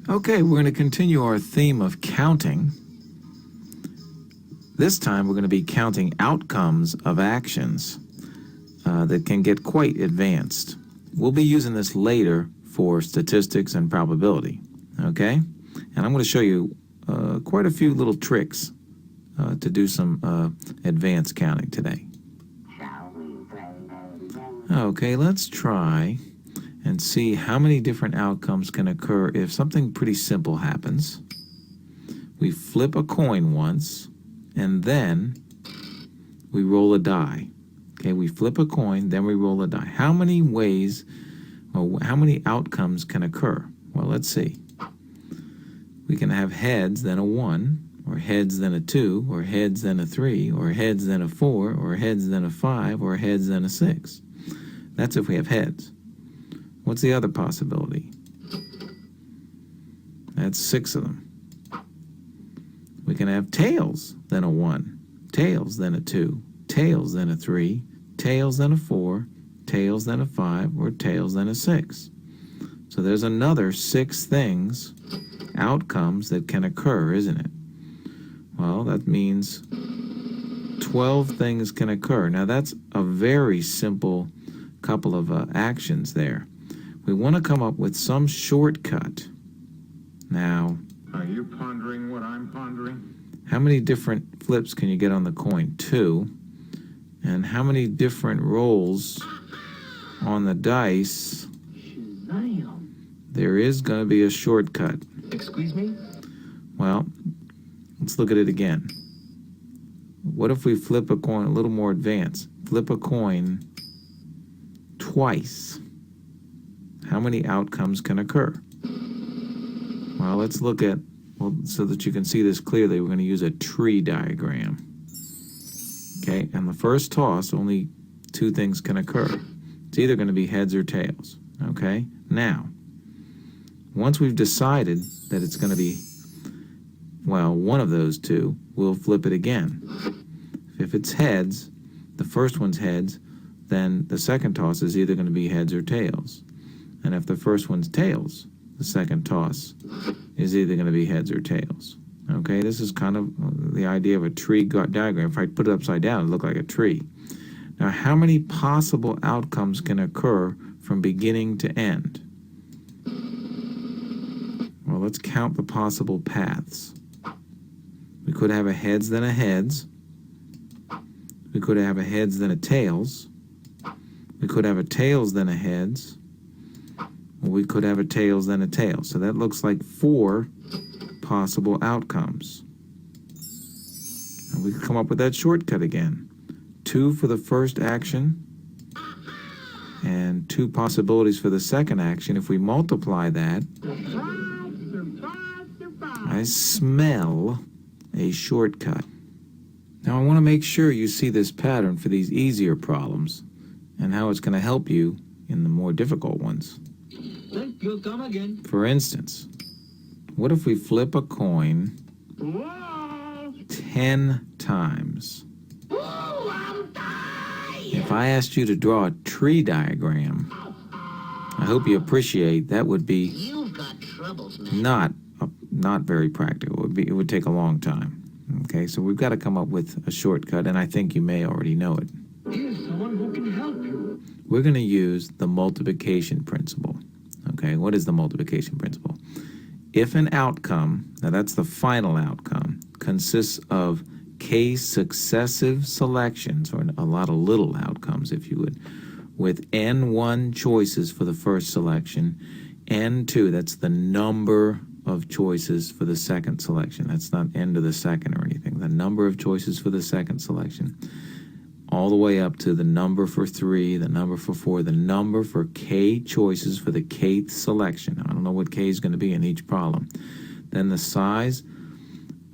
Okay, we're going to continue our theme of counting. This time we're going to be counting outcomes of actions that can get quite advanced. We'll be using this later for statistics and probability, okay? And I'm going to show you quite a few little tricks to do some advanced counting today. Okay, let's try and see how many different outcomes can occur if something pretty simple happens. We flip a coin once, and then we roll a die. Okay, we flip a coin, then we roll a die. How many ways, or how many outcomes can occur? Well, let's see. We can have heads, then a 1, or heads, then a 2, or heads, then a 3, or heads, then a 4, or heads, then a 5, or heads, then a 6. That's if we have heads. What's the other possibility? That's 6 of them. We can have tails, then a 1, tails, then a 2, tails, then a 3, tails, then a 4, tails, then a 5, or tails, then a 6. So there's another 6 things, outcomes that can occur, isn't it? Well, that means 12 things can occur. Now that's a very simple couple of actions there. We want to come up with some shortcut. Now, are you pondering what I'm pondering? How many different flips can you get on the coin? 2. And how many different rolls on the dice? There is going to be a shortcut. Excuse me? Well, let's look at it again. What if we flip a coin a little more advanced? Flip a coin twice. How many outcomes can occur? Well, let's look at, so that you can see this clearly, we're going to use a tree diagram. Okay, and the first toss, only 2 things can occur. It's either going to be heads or tails. Okay, now, once we've decided that it's going to be, well, one of those 2, we'll flip it again. If it's heads, the first one's heads, then the second toss is either going to be heads or tails. And if the first one's tails, the second toss is either going to be heads or tails. Okay, this is kind of the idea of a tree diagram. If I put it upside down, it'll look like a tree. Now, how many possible outcomes can occur from beginning to end? Well, let's count the possible paths. We could have a heads, then a heads. We could have a heads, then a tails. We could have a tails, then a heads. Or we could have a tails, then a tail. So that looks like 4 possible outcomes. And we could come up with that shortcut again. 2 for the first action and 2 possibilities for the second action. If we multiply that, I smell a shortcut. Now I want to make sure you see this pattern for these easier problems and how it's going to help you in the more difficult ones. You'll come again. For instance, what if we flip a coin 10 times? If I asked you to draw a tree diagram, I hope you appreciate that would be You've got troubles, man. not very practical. It would take a long time. Okay, so we've got to come up with a shortcut, and I think you may already know it. Here's someone who can help you. We're going to use the multiplication principle. Okay, what is the multiplication principle? If an outcome, now that's the final outcome, consists of k successive selections, or a lot of little outcomes, if you would, with n1 choices for the first selection, n2, that's the number of choices for the second selection. That's not n to the second or anything. The number of choices for the second selection, all the way up to the number for 3, the number for 4, the number for k choices for the kth selection. I don't know what k is going to be in each problem. Then the size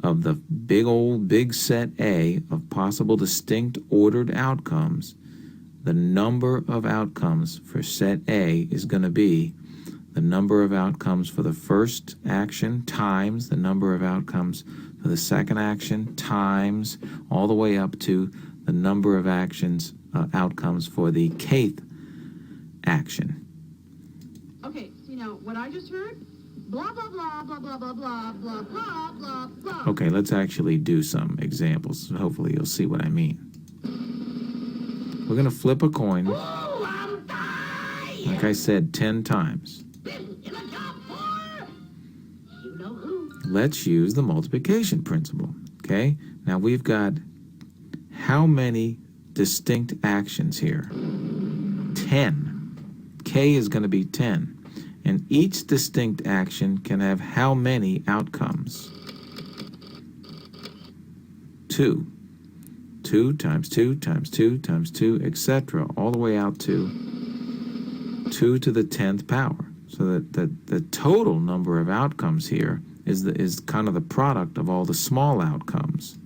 of the big set A of possible distinct ordered outcomes, the number of outcomes for set A is going to be the number of outcomes for the first action times the number of outcomes for the second action times all the way up to the number of outcomes for the kth action. Okay, so what I just heard Blah, blah, blah, blah, blah, blah, blah, blah, blah, blah, blah. Okay, let's actually do some examples. Hopefully you'll see what I mean. We're going to flip a coin, like I said, 10 times. Let's use the multiplication principle, okay? Now we've got how many distinct actions here? 10. K is going to be 10. And each distinct action can have how many outcomes? 2. 2 times 2 times 2 times 2, etc., all the way out to 2 to the 10th power. So that the total number of outcomes here is kind of the product of all the small outcomes.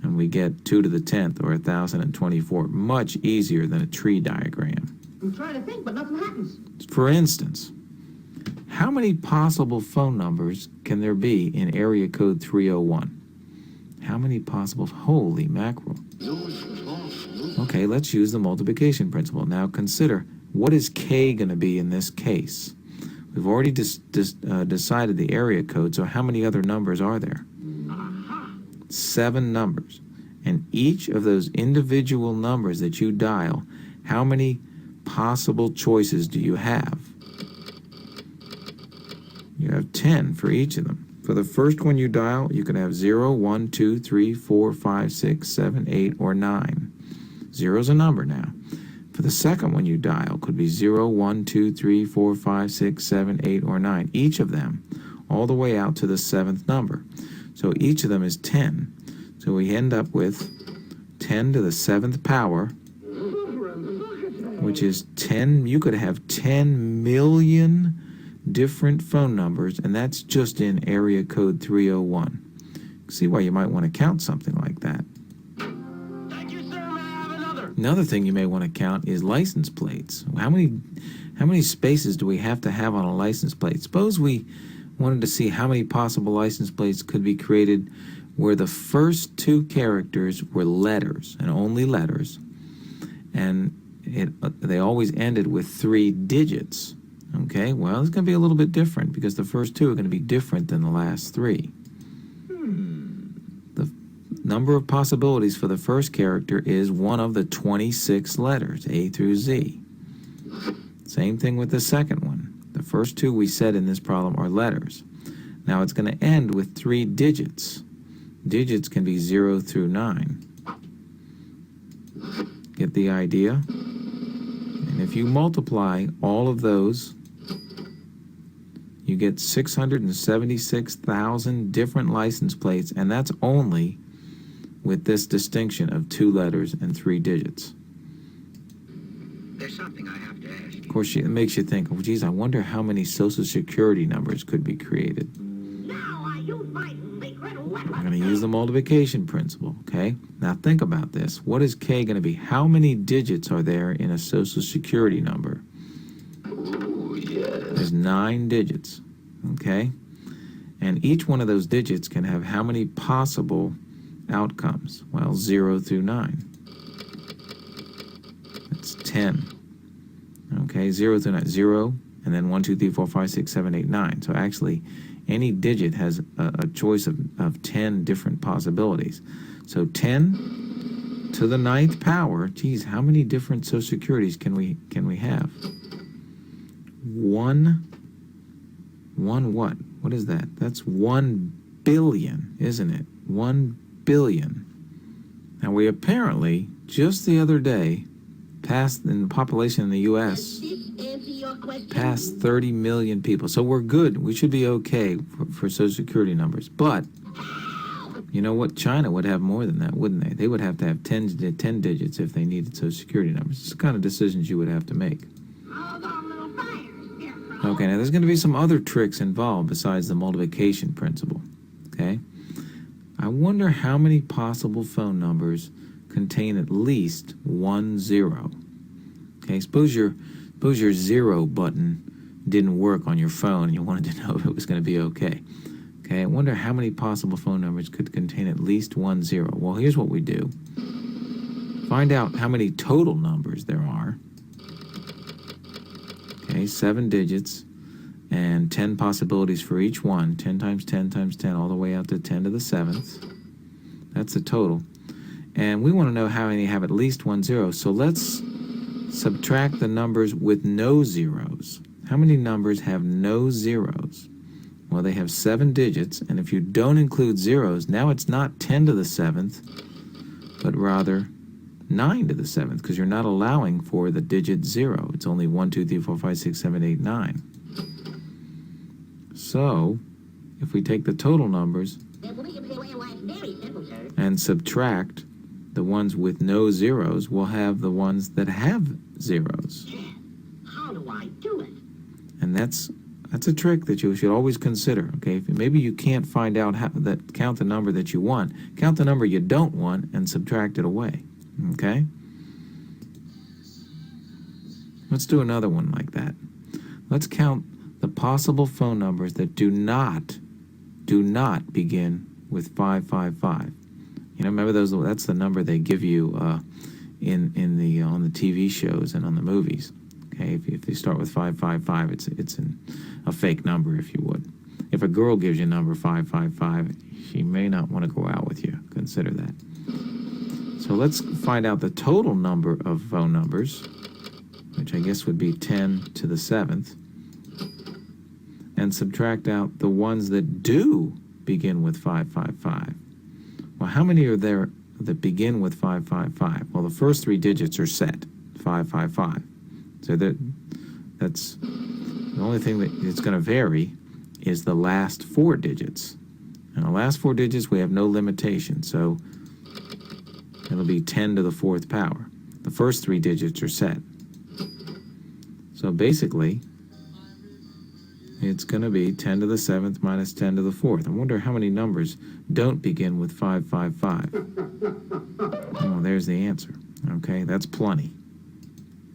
And we get 2 to the 10th, or 1,024. Much easier than a tree diagram. I'm trying to think, but nothing happens. For instance, how many possible phone numbers can there be in area code 301? How many possible? Holy mackerel. Okay, let's use the multiplication principle. Now consider, what is K going to be in this case? We've already decided the area code, so how many other numbers are there? 7 numbers. And each of those individual numbers that you dial, how many possible choices do you have? You have 10 for each of them. For the first one you dial, you can have 0, 1, 2, 3, 4, 5, 6, 7, 8, or 9. 0 is a number now. For the second one you dial, could be 0, 1, 2, 3, 4, 5, 6, 7, 8, or 9. Each of them, all the way out to the 7th number. So each of them is 10. So we end up with 10 to the 7th power, which is 10. You could have 10 million different phone numbers, and that's just in area code 301. See why you might want to count something like that. Thank you, sir. May I have another? Another thing you may want to count is license plates. How many spaces do we have to have on a license plate? Suppose we wanted to see how many possible license plates could be created where the first 2 characters were letters, and only letters, and they always ended with 3 digits. Okay, well, it's going to be a little bit different because the first 2 are going to be different than the last 3. The number of possibilities for the first character is one of the 26 letters, A through Z. Same thing with the second one. The first 2 we said in this problem are letters. Now it's going to end with 3 digits. Digits can be 0 through 9. Get the idea? And if you multiply all of those, you get 676,000 different license plates, and that's only with this distinction of 2 letters and 3 digits. There's something I have to ask you. Of course, it makes you think, oh, geez, I wonder how many Social Security numbers could be created. Now I use my secret weapon. We're going to use the multiplication principle, okay? Now think about this. What is K going to be? How many digits are there in a Social Security number? There's 9 digits, okay? And each one of those digits can have how many possible outcomes? Well, 0 through 9. That's 10. Okay, 0 through 9. 0, and then 1, 2, 3, 4, 5, 6, 7, 8, 9. So actually, any digit has a choice of 10 different possibilities. So 10 to the 9th power, geez, how many different Social Securities can we have? One what? What is that? That's 1 billion, isn't it? 1 billion. Now we apparently, just the other day, passed in the population in the U.S., Does this answer your question? past 30 million people. So we're good. We should be okay for Social Security numbers. But you know what? China would have more than that, wouldn't they? They would have to have 10 digits if they needed Social Security numbers. It's the kind of decisions you would have to make. Hold on, little fire, Scarecrow. Okay, now there's going to be some other tricks involved besides the multiplication principle. Okay? I wonder how many possible phone numbers contain at least 1 0. Okay, suppose your 0 button didn't work on your phone and you wanted to know if it was going to be okay. Okay, I wonder how many possible phone numbers could contain at least 1 0. Well, here's what we do. Find out how many total numbers there are. Okay, 7 digits. and 10 possibilities for each one. 10 times 10 times 10, all the way out to 10 to the 7th. That's the total. And we want to know how many have at least one zero. So let's subtract the numbers with no zeros. How many numbers have no zeros? Well, they have 7 digits, and if you don't include zeros, now it's not 10 to the 7th, but rather 9 to the 7th, because you're not allowing for the digit 0. It's only 1, 2, 3, 4, 5, 6, 7, 8, 9. So, if we take the total numbers and subtract the ones with no zeros, we'll have the ones that have zeros. How do I do it? And that's a trick that you should always consider, okay? If maybe you can't find out count the number that you want, count the number you don't want and subtract it away, okay? Let's do another one like that. Let's count the possible phone numbers that do not begin with 555. You know, remember those? That's the number they give you on the TV shows and on the movies. Okay, if they start with 555, it's a fake number, if you would. If a girl gives you number 555, she may not want to go out with you. Consider that. So let's find out the total number of phone numbers, which I guess would be 10 to the 7th, and subtract out the ones that do begin with 555. Well, how many are there that begin with 555? Well, the first 3 digits are set, 555. So that's the only thing that is going to vary is the last 4 digits. And the last 4 digits, we have no limitation, so it'll be 10 to the 4th power. The first 3 digits are set. So basically, it's going to be 10 to the 7th minus 10 to the 4th. I wonder how many numbers don't begin with 555. Oh, there's the answer. Okay, that's plenty.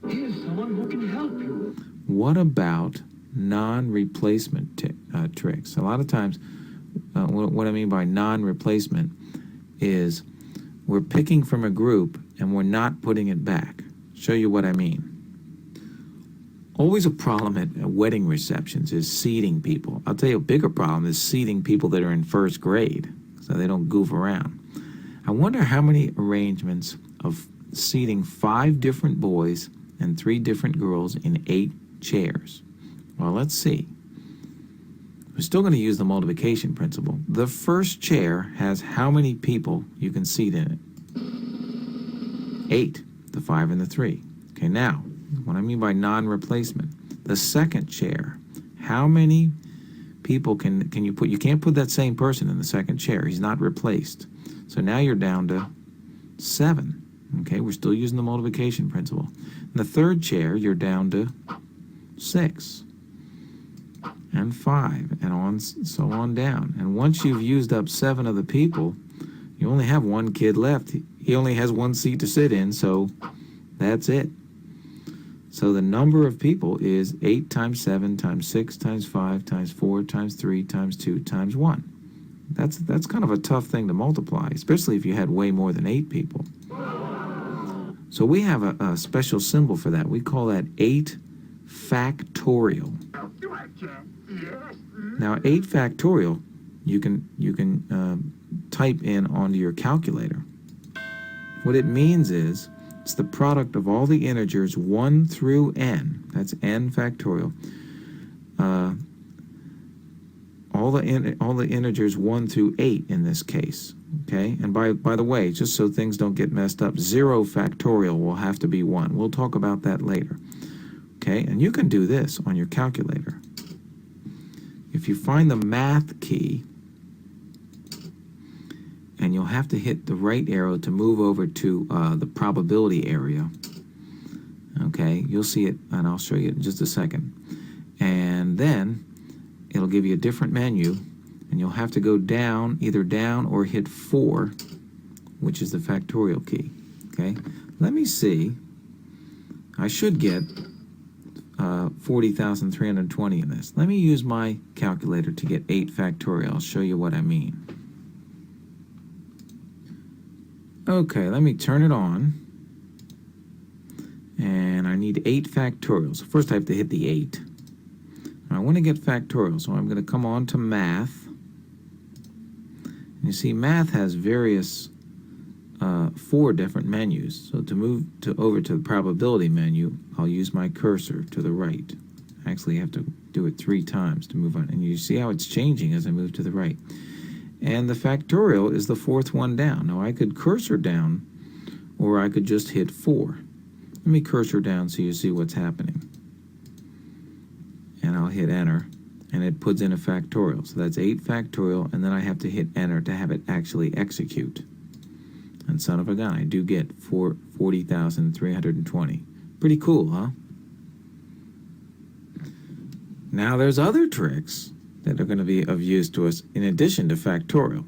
Here's someone who can help you. What about non-replacement tricks? A lot of times, what I mean by non-replacement is we're picking from a group and we're not putting it back. Show you what I mean. Always a problem at wedding receptions is seating people. I'll tell you a bigger problem is seating people that are in first grade, so they don't goof around. I wonder how many arrangements of seating 5 different boys and 3 different girls in 8 chairs. Well, let's see. We're still going to use the multiplication principle. The first chair has how many people you can seat in it? 8, the 5 and the 3. Okay, now, what I mean by non-replacement, the second chair, how many people can you put? You can't put that same person in the second chair. He's not replaced. So now you're down to 7. Okay, we're still using the multiplication principle. In the third chair, you're down to 6 and 5 and so on down. And once you've used up 7 of the people, you only have 1 kid left. He only has 1 seat to sit in, so that's it. So the number of people is 8 times 7 times 6 times 5 times 4 times 3 times 2 times 1. That's kind of a tough thing to multiply, especially if you had way more than 8 people. So we have a special symbol for that. We call that 8 factorial. Now 8 factorial, you can type in onto your calculator. What it means is it's the product of all the integers 1 through n. That's n factorial. All the integers 1 through 8 in this case. Okay, and by the way, just so things don't get messed up, 0 factorial will have to be 1. We'll talk about that later. Okay, and you can do this on your calculator. If you find the math key, and you'll have to hit the right arrow to move over to the probability area. Okay, you'll see it, and I'll show you it in just a second. And then it'll give you a different menu, and you'll have to go down, either down or hit 4, which is the factorial key. Okay, let me see. I should get 40,320 in this. Let me use my calculator to get 8 factorial. I'll show you what I mean. Okay, let me turn it on. And I need 8 factorial. So first I have to hit the 8. I want to get factorial, so I'm going to come on to math. And you see, math has various 4 different menus. So to move over to the probability menu, I'll use my cursor to the right. I actually have to do it 3 times to move on. And you see how it's changing as I move to the right. And the factorial is the 4th one down. Now I could cursor down, or I could just hit 4. Let me cursor down so you see what's happening. And I'll hit enter, and it puts in a factorial. So that's 8 factorial, and then I have to hit enter to have it actually execute. And son of a gun, I do get 40,320. Pretty cool, huh? Now there's other tricks that are going to be of use to us in addition to factorial.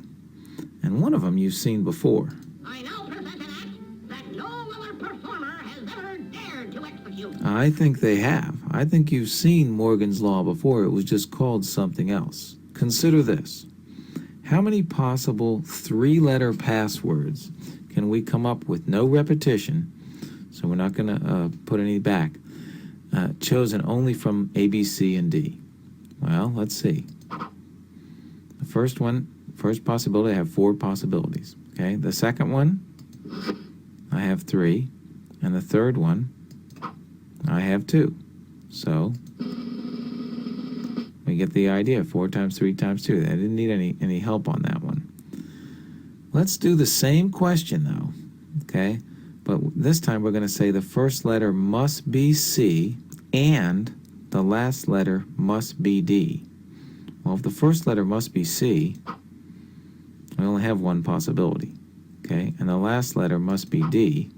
And one of them you've seen before. I know, Professor X, that no other performer has ever dared to execute. I think they have. I think you've seen Morgan's Law before. It was just called something else. Consider this. How many possible 3-letter passwords can we come up with, no repetition, so we're not going to put any back, chosen only from A, B, C, and D? Well, let's see. The first possibility, I have 4 possibilities. Okay, the second one, I have 3, and the third one, I have 2. So we get the idea. 4 times 3 times 2. I didn't need any help on that one. Let's do the same question though. Okay, but this time we're going to say the first letter must be C and the last letter must be D. Well, if the first letter must be C, we only have 1 possibility. Okay, and the last letter must be D.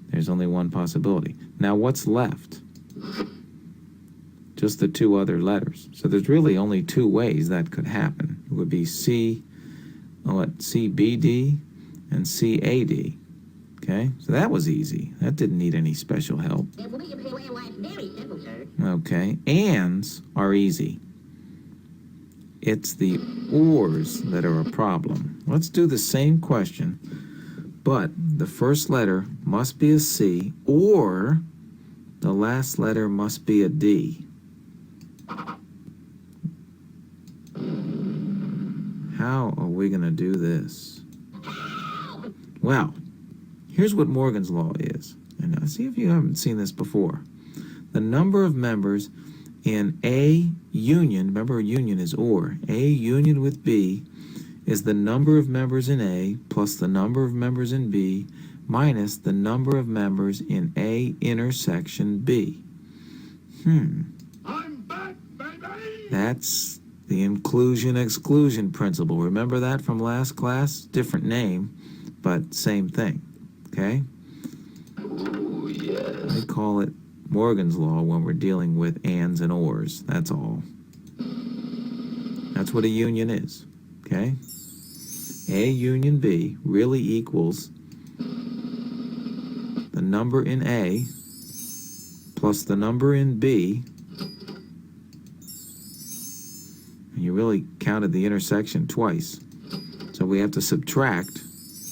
There's only 1 possibility. Now what's left? Just the 2 other letters. So there's really only 2 ways that could happen. It would be CBD and CAD. Okay, so that was easy. That didn't need any special help. Very simple, sir. Okay, ands are easy. It's the ors that are a problem. Let's do the same question, but the first letter must be a C or the last letter must be a D. How are we going to do this? Well, here's what Morgan's Law is. And see if you haven't seen this before. The number of members in A union, remember a union is OR, A union with B is the number of members in A plus the number of members in B minus the number of members in A intersection B. I'm back, baby! That's the inclusion-exclusion principle. Remember that from last class? Different name, but same thing. Okay? Oh, yes. I call it Morgan's Law when we're dealing with ands and ors. That's all. That's what a union is. Okay? A union B really equals the number in A plus the number in B. And you really counted the intersection twice. So we have to subtract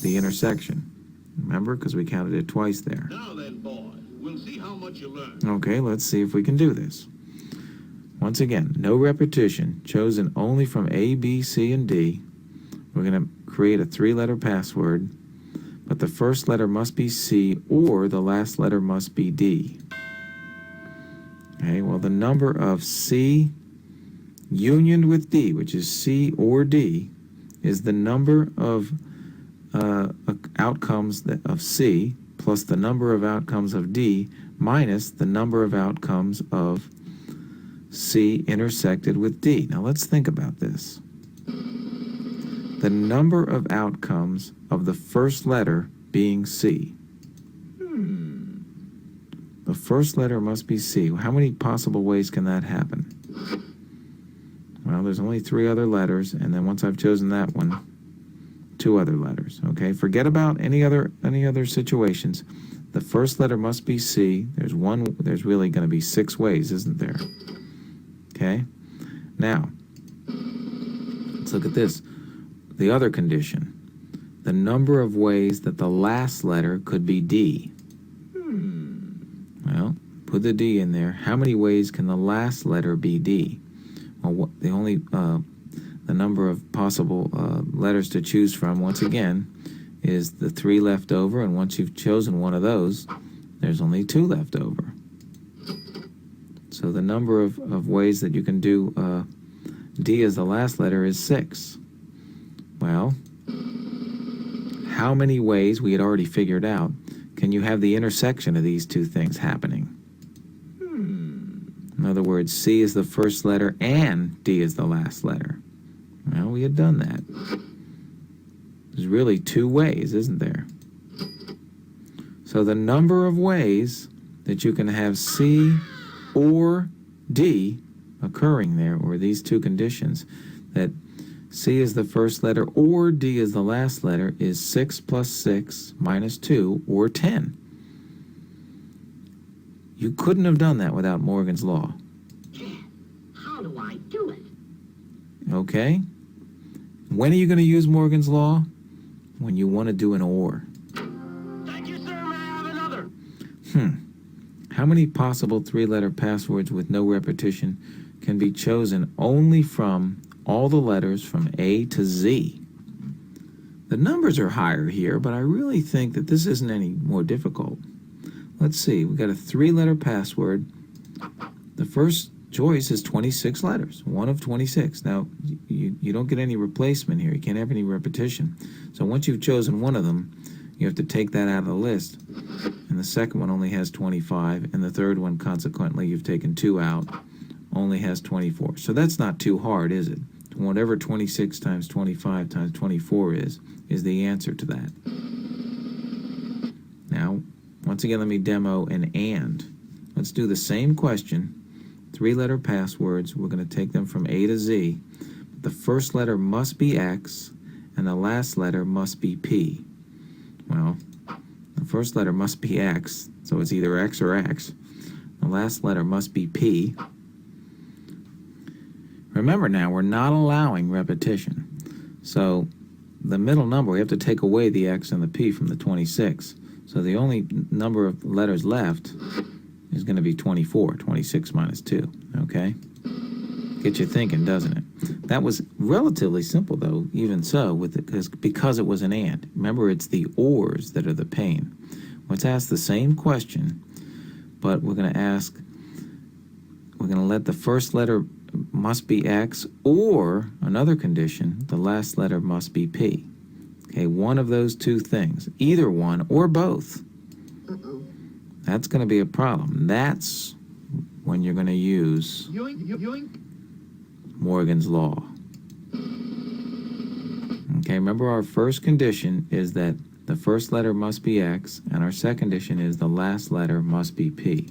the intersection. Remember? Because we counted it twice there. Now then, boy, we'll see how much you learn. Okay, let's see if we can do this. Once again, no repetition, chosen only from A, B, C, and D. We're going to create a 3-letter password, but the first letter must be C or the last letter must be D. Okay, well, the number of C unioned with D, which is C or D, is the number of outcomes of C plus the number of outcomes of D minus the number of outcomes of C intersected with D. Now let's think about this. The number of outcomes of the first letter being C. The first letter must be C. How many possible ways can that happen? Well, there's only 3 other letters, and then once I've chosen that one, 2 other letters. Okay, forget about any other situations. The first letter must be C. There's really going to be 6 ways, isn't there? Okay, now let's look at this. The other condition, the number of ways that the last letter could be D. Well, put the D in there. How many ways can the last letter be D? Well, the number of possible letters to choose from, once again, is the 3 left over, and once you've chosen one of those, there's only 2 left over. So the number of ways that you can do D as the last letter is 6. Well, how many ways, we had already figured out, can you have the intersection of these two things happening? In other words, C is the first letter and D is the last letter. Well, we had done that. There's really 2 ways, isn't there? So the number of ways that you can have C or D occurring there, or these 2 conditions, that C is the first letter or D is the last letter, is 6 plus 6 minus 2, or 10. You couldn't have done that without Morgan's Law. How do I do it? Okay? When are you going to use Morgan's Law? When you want to do an OR. Thank you, sir. May I have another? How many possible 3-letter passwords with no repetition can be chosen only from all the letters from A to Z? The numbers are higher here, but I really think that this isn't any more difficult. Let's see, we got a 3-letter password. The first choice is 26 letters, 1 of 26. Now, you don't get any replacement here. You can't have any repetition. So once you've chosen one of them, you have to take that out of the list. And the second one only has 25, and the third one, consequently, you've taken 2 out, only has 24. So that's not too hard, is it? Whatever 26 times 25 times 24 is the answer to that. Now, once again, let me demo an AND. Let's do the same question. 3-letter passwords. We're going to take them from A to Z. The first letter must be X, and the last letter must be P. Well, the first letter must be X, so it's either X or X. The last letter must be P. Remember now, we're not allowing repetition. So the middle number, we have to take away the X and the P from the 26. So the only number of letters left is going to be 24, 26 minus 2, okay? Gets you thinking, doesn't it? That was relatively simple, though, even so, because it was an AND. Remember, it's the ORs that are the pain. Let's ask the same question, but we're going to let the first letter must be X, or another condition, the last letter must be P. Okay, one of those 2 things, either one or both. That's going to be a problem. That's when you're going to use Morgan's Law. Okay, remember our first condition is that the first letter must be X, and our second condition is the last letter must be P.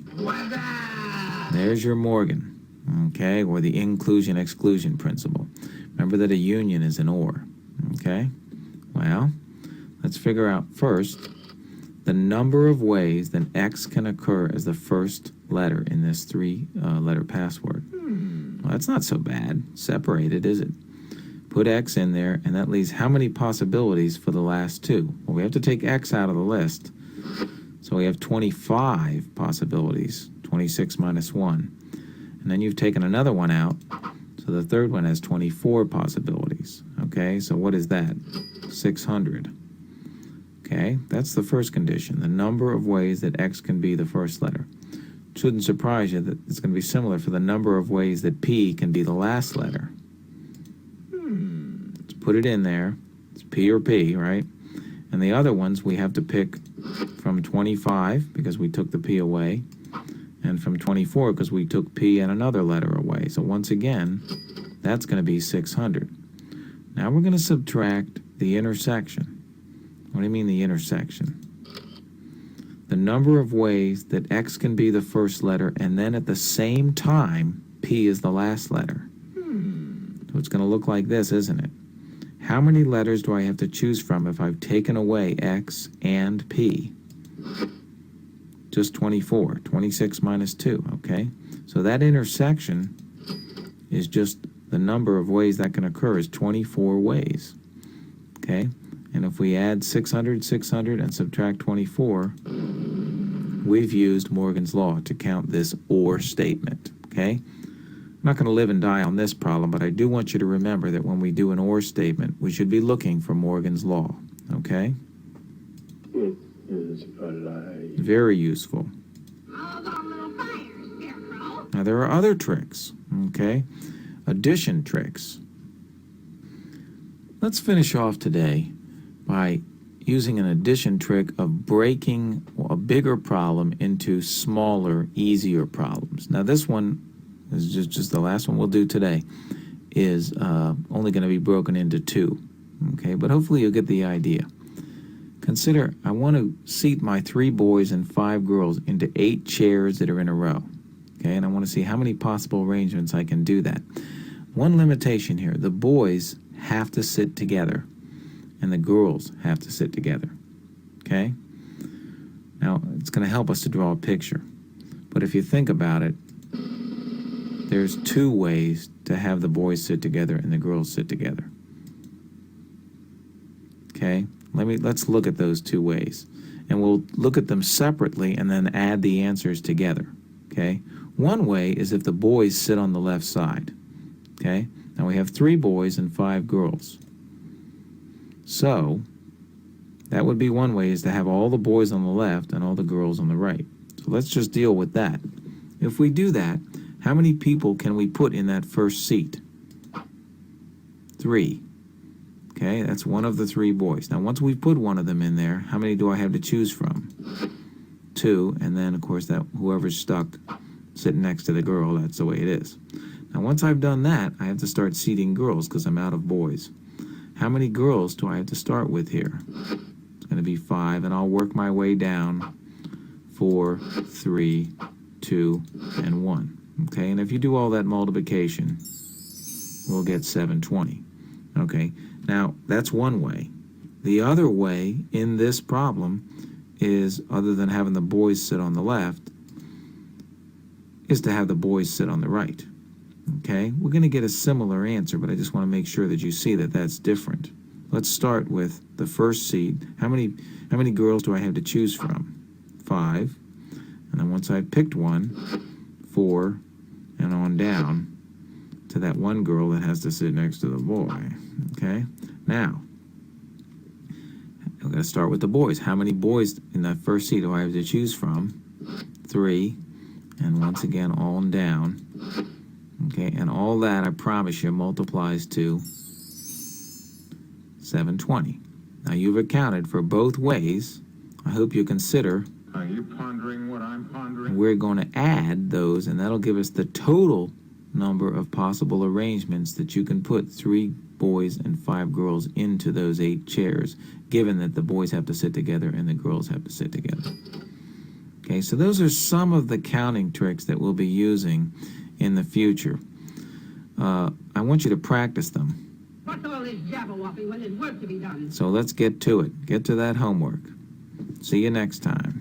There's your Morgan, okay, or the inclusion-exclusion principle. Remember that a union is an OR, okay? Well, let's figure out first the number of ways that X can occur as the first letter in this 3-letter password. Well, that's not so bad. Separated, is it? Put X in there, and that leaves how many possibilities for the last 2? Well, we have to take X out of the list. So we have 25 possibilities, 26 minus 1. And then you've taken another one out, so the third one has 24 possibilities. Okay, so what is that? 600. Okay, that's the first condition, the number of ways that X can be the first letter. Shouldn't surprise you that it's going to be similar for the number of ways that P can be the last letter. Let's put it in there. It's P or P, right? And the other ones we have to pick from 25 because we took the P away, and from 24 because we took P and another letter away. So once again, that's going to be 600. Now we're going to subtract the intersection. What do you mean the intersection? The number of ways that X can be the first letter, and then at the same time, P is the last letter. So it's going to look like this, isn't it? How many letters do I have to choose from if I've taken away X and P? Just 24. 26 minus 2, okay? So that intersection is just the number of ways that can occur is 24 ways, okay? And if we add 600, 600, and subtract 24, we've used Morgan's Law to count this or statement, okay? I'm not going to live and die on this problem, but I do want you to remember that when we do an or statement, we should be looking for Morgan's Law, okay? It is alive. Very useful. Hold on, little fire, Scarecrow. Now, there are other tricks, okay? Addition tricks. Let's finish off today by using an addition trick of breaking a bigger problem into smaller, easier problems. Now, this one is just the last one we'll do today, is only going to be broken into 2, okay? But hopefully you'll get the idea. Consider, I want to seat my 3 boys and 5 girls into 8 chairs that are in a row, okay? And I want to see how many possible arrangements I can do that. One limitation here, the boys have to sit together and the girls have to sit together, okay? Now, it's going to help us to draw a picture. But if you think about it, there's 2 ways to have the boys sit together and the girls sit together, okay? Let's look at those 2 ways. And we'll look at them separately and then add the answers together, okay? One way is if the boys sit on the left side, okay? Now we have 3 boys and 5 girls. So, that would be one way, is to have all the boys on the left and all the girls on the right. So let's just deal with that. If we do that, how many people can we put in that first seat? 3. Okay, that's one of the 3 boys. Now, once we've put one of them in there, how many do I have to choose from? 2, and then, of course, that whoever's stuck sitting next to the girl, that's the way it is. Now, once I've done that, I have to start seating girls because I'm out of boys. How many girls do I have to start with here? It's going to be 5, and I'll work my way down. 4, 3, 2, and 1. Okay, and if you do all that multiplication, we'll get 720. Okay, now that's one way. The other way in this problem is, other than having the boys sit on the left, is to have the boys sit on the right. Okay, we're going to get a similar answer, but I just want to make sure that you see that that's different. Let's start with the first seat. How many girls do I have to choose from? 5. And then once I've picked one, 4, and on down to that one girl that has to sit next to the boy. Okay, now I'm going to start with the boys. How many boys in that first seat do I have to choose from? 3, and once again on down. Okay, and all that, I promise you, multiplies to 720. Now you've accounted for both ways. I hope you consider. Are you pondering what I'm pondering? We're going to add those, and that'll give us the total number of possible arrangements that you can put 3 boys and 5 girls into those 8 chairs, given that the boys have to sit together and the girls have to sit together. Okay, so those are some of the counting tricks that we'll be using in the future. I want you to practice them. What's all this jabberwocky when there's work to be done? So let's get to it. Get to that homework. See you next time.